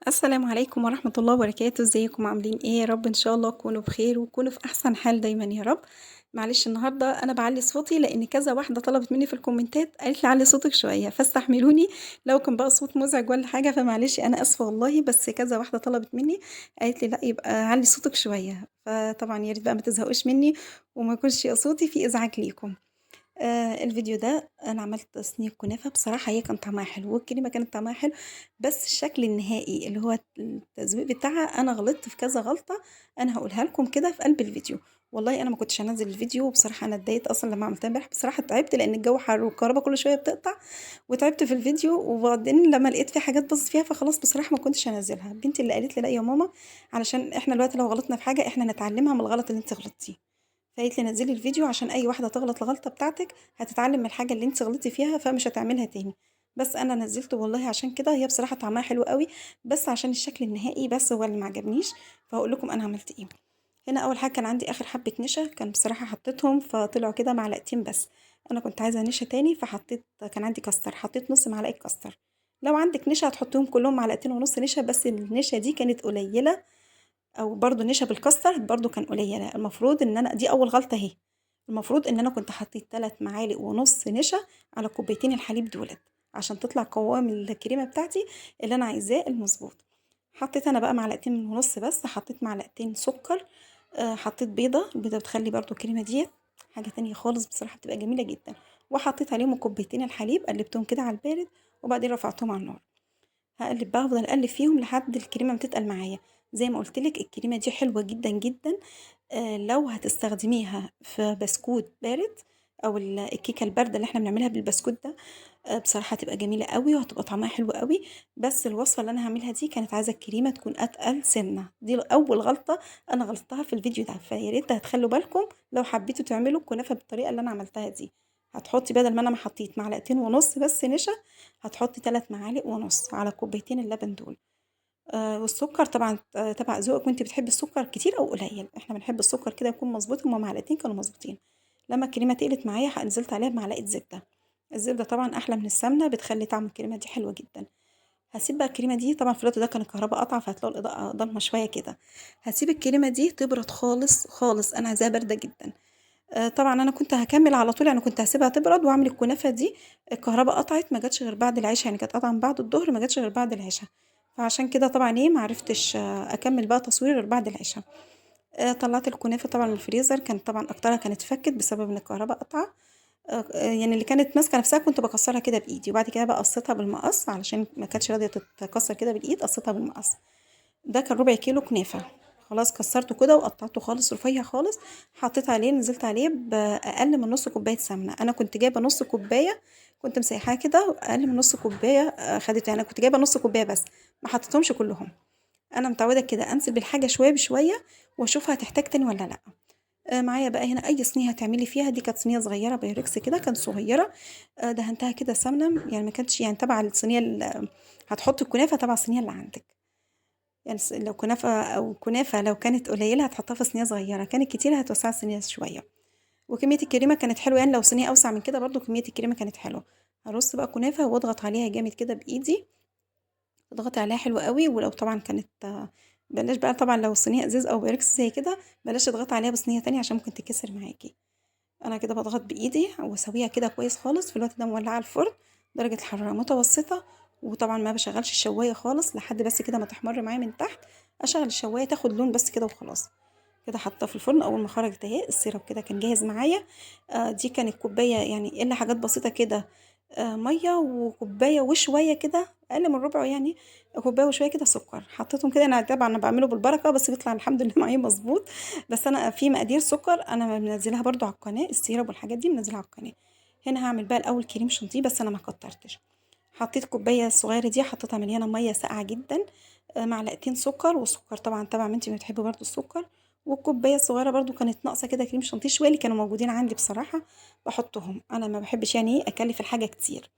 السلام عليكم ورحمة الله وبركاته، إزيكم عاملين إيه؟ يا رب إن شاء الله تكونوا بخير وتكونوا في أحسن حال دايمًا يا رب. معلش النهارده أنا باعلّي صوتي لإن كذا واحدة طلبت مني في الكومنتات قالت لي علّي صوتِك شوية، فاستحملوني لو كان بقى صوت مزعج والّا حاجة فمعلش أنا آسفة والله، بس كذا واحدة طلبت مني قالت لي: "لأ يبقى علّي صوتِك شوية." فطبعًا يا ريت بقى ما تزهقوش مني وما يكونش صوتي فيه إزعاج ليكم. الفيديو ده أنا عملت صينية كنافة، بصراحة هي كان طعمها حلو والكريمة كانت طعمها حلو، بس الشكل النهائي اللي هو التزويق بتاعها أنا غلطت في كذا غلطة، أنا هاقولها لكم كده في قلب الفيديو. والله أنا ما كنتش هانزّل الفيديو وبصراحة أنا اتضايقت أصلًا لمّا عملتها امبارح، بصراحة تعبت لإن الجو حَر والكهربا كل شوية بتقطع، وتعبت في الفيديو وبعدين لمّا لقيت في حاجات باظت فيها فخلاص بصراحة ما كنتش هانزّلها. بنتي اللي قالت لي: "لأ يا ماما علشان إحنا دلوقتي لو غلطنا في حاجة إحنا نتعلمها من الغلط اللي أنتِ غلطتيه." فقالت لي: "نزّلي الفيديو عشان أي واحدة تغلط الغلطة بتاعتِك هتتعلم من الحاجة اللي أنتِ غلطتِ فيها فمش هتعملها تاني." بس أنا نزّلته والله عشان كده، هي بصراحة طعمها حلو أوي، بس عشان الشكل النهائي بس هو اللي ما عجبنيش، فهاقول لكم أنا عملت إيه. هنا أول حاجة كان عندي آخر حبة نشا، كان بصراحة حطيتهم فطلعوا كده معلقتين بس، أنا كنت عايزة نشا تاني فحطيت كان عندي كاستر، حطيت نُص معلقة كاستر. لو عندِك نشا هتحطيهم كلّهم معلقتين ونُص نشا، بس النشا دي كانت قليلة أو برضه نشا بالكاستر برضه كان قليلة، المفروض إن أنا دي أول غلطة أهي، المفروض إن أنا كنت حطيت 3 معالق ونُص نشا على كوبايتين الحليب دُولة، عشان تطلع قوام الكريمة بتاعتي اللي أنا عايزاه المضبوط. حطيت أنا بقى معلقتين ونُص بس، حطيت معلقتين سكر، حطيت بيضة، البيضة بتخلّي برضه الكريمة ديّة حاجة تانية خالص بصراحة بتبقى جميلة جدًا، وحطيت عليهم كوبايتين الحليب قلّبتهم كده على البارد، وبعدين رفعتهم على النار. هاقلِّب بقى هافضل أقلِّب فيهم لحد الكريمة ما تتقل معايا، زي ما قُلت لِك الكريمة دي حلوة جدًا، جدًا لو هتستخدميها في بسكوت بارد أو الكيكة الباردة اللي إحنا بنعملها بالبسكوت ده، بصراحة هتبقى جميلة أوي وهتبقى طعمها حلو أوي، بس الوصفة اللي أنا هاعملها دي كانت عايزة الكريمة تكون أتقل سِنّة، دي أول غلطة أنا غلطتها في الفيديو ده، فيا ريت هتخلّوا بالكم لو حبيتوا تعملوا الكنافة بالطريقة اللي أنا عملتها دي، هتحطّي بدل ما أنا ما حطيت معلقتين ونُص بس نشا، هتحطّي 3 معالق ونُص على كوبايتين اللبن دول. والسكر طبعًا تبع ذوقِك وأنتِ بتحبي السكر كتير أو قليل، إحنا بنحب السكر كده يكون مضبوط، هُم معلقتين كانوا مضبوطين. لمّا الكريمة تقلت معايا نزلت عليها بمعلقة زبدة، الزبدة طبعًا أحلى من السمنة بتخلّي طعم الكريمة دي حلو جدًا. هاسيب بقى الكريمة دي طبعًا في الوقت ده كان الكهربا قاطعة فهتلاقوا الإضاءة ضلمة شوية كده، هاسيب الكريمة دي تبرد خالص، خالص، أنا عايزاها باردة جدًا. طبعًا أنا كنت هاكمّل على طول، يعني كنت هاسيبها تبرد وأعمل الكنافة دي، الكهربا قطعت ما جاتش غير بعد العشا، يعني كانت قاطعة من بعد الضهر ما جاتش غير بعد العشا، فعشان كده طبعًا إيه ما عرفتش أكمّل بقى تصوير غير بعد العشا. طلّعت الكنافة طبعًا من الفريزر، كانت طبعًا أكترها كانت فكِّت بسبب إن الكهربا قاطعة، يعني اللي كانت ماسكة نفسها كنت باكسّرها كده بإيدي، وبعد كده بقى قصّيتها بالمقص علشان ما كانتش راضية تتكسّر كده بالإيد، قصّيتها بالمقص. ده كان ربع كيلو كنافة، خلاص كسّرته كده وقطّعته خالص رفيّع خالص، حطيت عليه نزلت عليه بأقل من نُص كوباية سمنة، أنا كنت جايبة نُص كوباية كنت مسيّحاها كده وأقل من نُص كوباية خدته، يعني أنا كنت جايبة نُص كوباية بس، ما حطيتهمش كلّهم، أنا متعودة كده أنزل بالحاجة شوية بشوية وأشوف هتحتاج تاني والّا لأ. معايا بقى هنا أي صينية هتعملي فيها، دي كانت صينية صغيّرة بايركس كده كانت صغيّرة، دهنتها كده سمنة، يعني ما كانتش يعني تبع الصينية هتحطّي الكنافة تبع الصينية اللي عندِك. يعني لو كنافة لو كانت قليلة هتحطها في صينية صغيرة، كانت كتيرة هتوسّعي الصينية شوية، وكمية الكريمة كانت حلوة يعني لو صينية أوسع من كده برضه كمية الكريمة كانت حلوة. هارُص بقى كنافة واضغط عليها جامد كده بإيدي، اضغطي عليها حلو أوي، ولو طبعًا كانت بلاش بقى طبعًا لو الصينية إزاز أو بايركس زي كده، بلاش تضغطي عليها بصينية تانية عشان ممكن تتكسر معاكِ. أنا كده باضغط بإيدي واسويها كده كويس خالص، في الوقت ده مولعة الفرن درجة حرارة متوسطة، وطبعًا ما باشغّلش الشواية خالص لحد بس كده ما تحمر معايا من تحت، أشغّل الشواية تاخد لون بس كده وخلاص. كده حاطاه في الفرن أول ما خرجت أهي السيرب كده كان جاهز معايا، دي كانت كوباية يعني إلا حاجات بسيطة كده، مَيّة وكوباية وشوية كده أقل من ربعه يعني، كوباية وشوية كده سكر، حطيتهم كده أنا طبعًا أنا باعمله بالبركة بس بيطلع الحمد لله معايا مضبوط، بس أنا في مقادير سكر أنا منزّلاها برضه على القناة، السيرب والحاجات دي منزّلاها على القناة. هنا هاعمل بقى الأول كريم شانتيه بس أنا ما كترتش، حطيت كوباية الصغيرة دي حطيتها مليانة مَيّة ساقعة جدًا، معلقتين سكر والسكر طبعًا تبع ما أنتِ ما بتحبي برضه السكر. والكوباية الصغيرة برضه كانت ناقصة كده كريم شانتيه شوية اللي كانوا موجودين عندي بصراحة باحطهم، أنا ما باحبش يعني إيه أكلّف الحاجة كتير،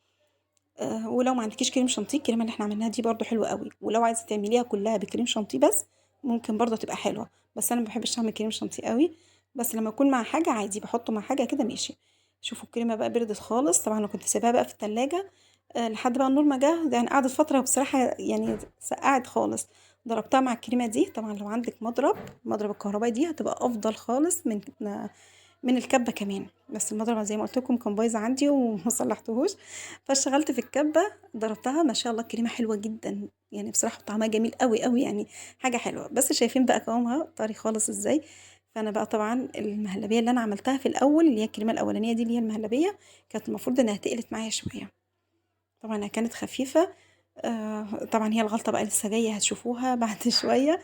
ولو ما عندكيش كريم شانتيه الكريمة اللي إحنا عملناها دي برضه حلوة أوي، ولو عايزة تعمليها كلّها بكريم شانتيه بس ممكن برضه تبقى حلوة، بس أنا ما باحبش أعمل كريم شانتيه أوي، بس لمّا يكون مع حاجة عادي باحطه مع حاجة كده ماشي. شوفوا الكريمة بقى بردت خالص، طبعًا أنا كنت سايباها بقى في التلاجة لحد بقى النور ما جه، يعني قعدت فترة بصراحة يعني سقعت خالص. ضربتها مع الكريمة دي، طبعا لو عندك مضرب الكهربائي دي هتبقى افضل خالص من الكبة كمان. بس المضرب زي ما قلت لكم كان بايظ عندي وما صلحتهوش، فاشتغلت في الكبة ضربتها، ما شاء الله الكريمة حلوة جدا يعني بصراحة، طعمها جميل قوي قوي يعني، حاجة حلوة. بس شايفين بقى قوامها طري خالص ازاي. فانا بقى طبعا المهلبية اللي انا عملتها في الاول، اللي هي الكريمة الاولانية دي اللي هي المهلبية، كانت المفروض انها تقلت معايا شوية. طبعا هي كانت خفيفة. طبعا هي الغلطة بقى لسه جاية هتشوفوها بعد شوية.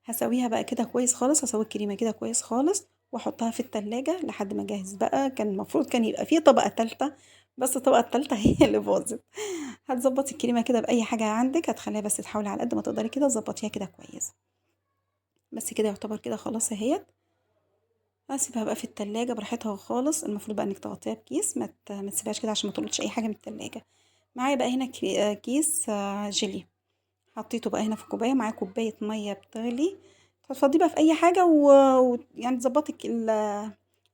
هسويها بقى كده كويس خالص، هسوي الكريمة كده كويس خالص واحطها في التلاجة لحد ما اجهز بقى. كان المفروض كان يبقى فيه طبقة تالتة، بس الطبقة التالتة هي اللي باظت. هتظبطي الكريمة كده بأي حاجة عندك، هتخليها بس تحاولي على قد ما تقدري كده تظبطيها كده كويس. بس كده يعتبر كده خلاص اهيت. هسيبها بقى في التلاجة براحتها خالص. المفروض بقى انك تغطيها بكيس، ما تسيبهاش كده عشان ما تلقطش اي حاجة من التلاجة. معايا بقى هنا كيس جيلي، حطيته بقى هنا في كوبايه، معاه كوبايه ميه بتغلي. تفضيه بقى في اي حاجه يعني تظبطي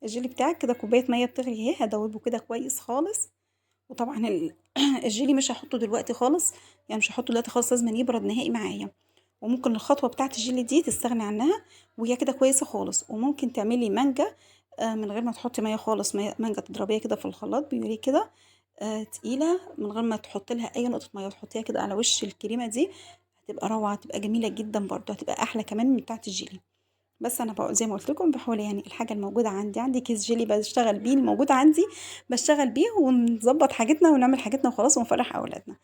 الجيلي بتاعك كده. كوبايه ميه بتغلي اهي، هدوبه كده كويس خالص. وطبعا الجيلي مش هحطه دلوقتي خالص، يعني مش هحطه دلوقتي خالص، لازم يبرد نهائي معايا. وممكن الخطوه بتاعه الجيلي دي تستغني عنها وهي كده كويسه خالص. وممكن تعملي مانجا من غير ما تحطي ميه خالص، مانجا تضربيها كده في الخلاط بيوري كده تقيله، من غير ما تحطي لها اي نقطه ميه، وتحطيها كده على وش الكريمه دي. هتبقى روعه، هتبقى جميله جدا برضو، هتبقى احلى كمان من بتاعه الجيلي. بس انا بقى زي ما قلت لكم بحاول يعني الحاجه الموجوده عندي كيس جيلي بشتغل بيه، الموجود عندي بشتغل بيه، ونظبط حاجتنا ونعمل حاجتنا وخلاص ونفرح اولادنا.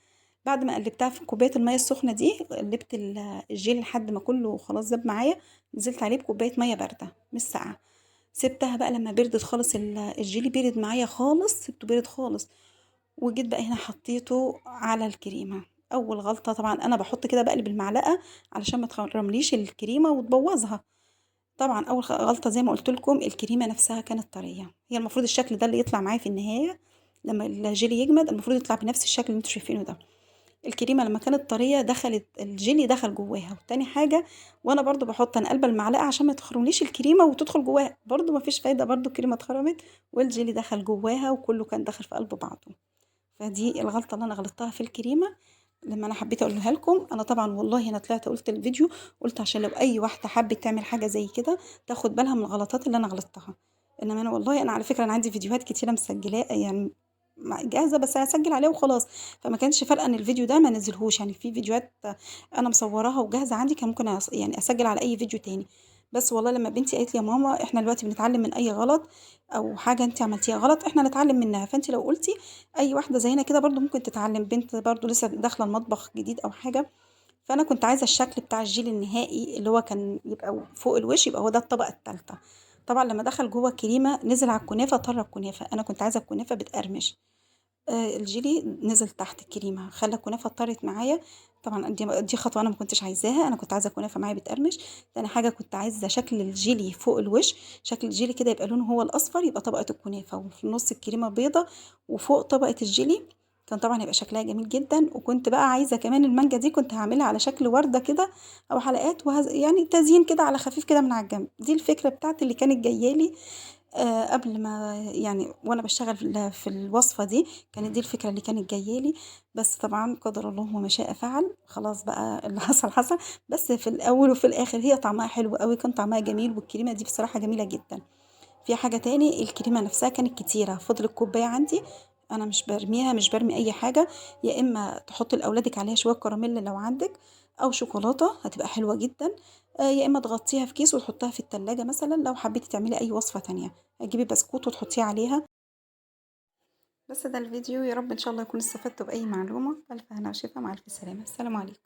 بعد ما قلبتها في كوبايه الميه السخنه دي، قلبت الجيلي لحد ما كله خلاص ذاب معايا. نزلت عليه بكوبايه ميه بارده مش ساقعه. سبتها بقى لما بردت خالص، الجيلي برد معايا خالص، سبته برد خالص. وجيت بقى هنا حطيته على الكريمه. اول غلطه طبعا انا بحط كده بقلب المعلقه علشان ما تخرمليش الكريمه وتبوظها. طبعا اول غلطه زي ما قلت لكم، الكريمه نفسها كانت طريه. هي المفروض الشكل ده اللي يطلع معايا في النهايه، لما الجيلي يجمد المفروض يطلع بنفس الشكل اللي انتوا شايفينه ده. الكريمه لما كانت طريه دخلت الجيلي دخل جواها. وتاني حاجه، وانا برضو بحط انا قلب المعلقه عشان ما تخرمليش الكريمه وتدخل جواها، برضو ما فيش فايده، برضو الكريمه اتخرمت والجيلي دخل جواها وكله كان دخل في قلب بعضه. فدي الغلطه اللي انا غلطتها في الكريمه. لما انا حبيت اقولها لكم، انا طبعا والله انا طلعت قلت الفيديو، قلت عشان لو اي واحده حبت تعمل حاجه زي كده تاخد بالها من الغلطات اللي انا غلطتها. انما انا والله انا على فكره انا عندي فيديوهات كتيره مسجلاه يعني جاهزه، بس هسجل عليه وخلاص. فما كانش فارقه ان الفيديو ده ما نزلهوش، يعني في فيديوهات انا مصوراها وجاهزه عندي، كان ممكن يعني اسجل على اي فيديو تاني. بس والله لما بنتي قالت لي يا ماما احنا دلوقتي بنتعلم من اي غلط او حاجه انت عملتيها غلط احنا نتعلم منها، فانت لو قلتي اي واحده زينا كده برضو ممكن تتعلم، بنت برضو لسه داخله المطبخ جديد او حاجه. فانا كنت عايزه الشكل بتاع الجيل النهائي اللي هو كان يبقى فوق الوش، يبقى هو ده الطبقه الثالثه. طبعا لما دخل جوه الكريمه نزل على الكنافه، طر الكنافه، انا كنت عايزه الكنافه بتقرمش. الجيلي نزل تحت الكريمة خلى الكنافة طرت معايا. طبعا دي خطوة أنا ما كنتش عايزاها، أنا كنت عايزة الكنافة معايا بتقرمش. تاني حاجة كنت عايزة شكل الجيلي فوق الوش، شكل الجيلي كده يبقى لونه هو الأصفر، يبقى طبقة الكنافة وفي النص الكريمة بيضة وفوق طبقة الجيلي. كان طبعا هيبقى شكلها جميل جدا. وكنت بقى عايزة كمان المانجا دي كنت هعملها على شكل وردة كده أو حلقات، يعني تزيين كده على خفيف كده من على الجنب. دي الفكرة بتاعتي اللي كانت جايالي قبل ما يعني وانا باشتغل في الوصفة دي، كانت دي الفكرة اللي كانت جاية لي. بس طبعًا قدر الله وما شاء فعل، خلاص بقى اللي حصل حصل. بس في الأول وفي الآخر هي طعمها حلو أوي، كان طعمها جميل والكريمة دي بصراحة جميلة جدًا. في حاجة تاني، الكريمة نفسها كانت كتيرة، فضلت كوباية عندي، أنا مش بارميها، مش بارمي أي حاجة. يا إما تحطي لأولادِك عليها شوية كراميل لو عندِك، أو شوكولاتة هتبقى حلوة جدًا. يا إما تغطيها في كيس وتحطيها في التلاجة مثلًا لو حبيتِ تعملي أي وصفة تانية، هتجيبي بسكوت وتحطيه عليها. بس ده الفيديو، يا رب إن شاء الله يكون استفدتوا بأي معلومة. ألف هنا وشفا، مع ألف سلامة، السلام عليكم.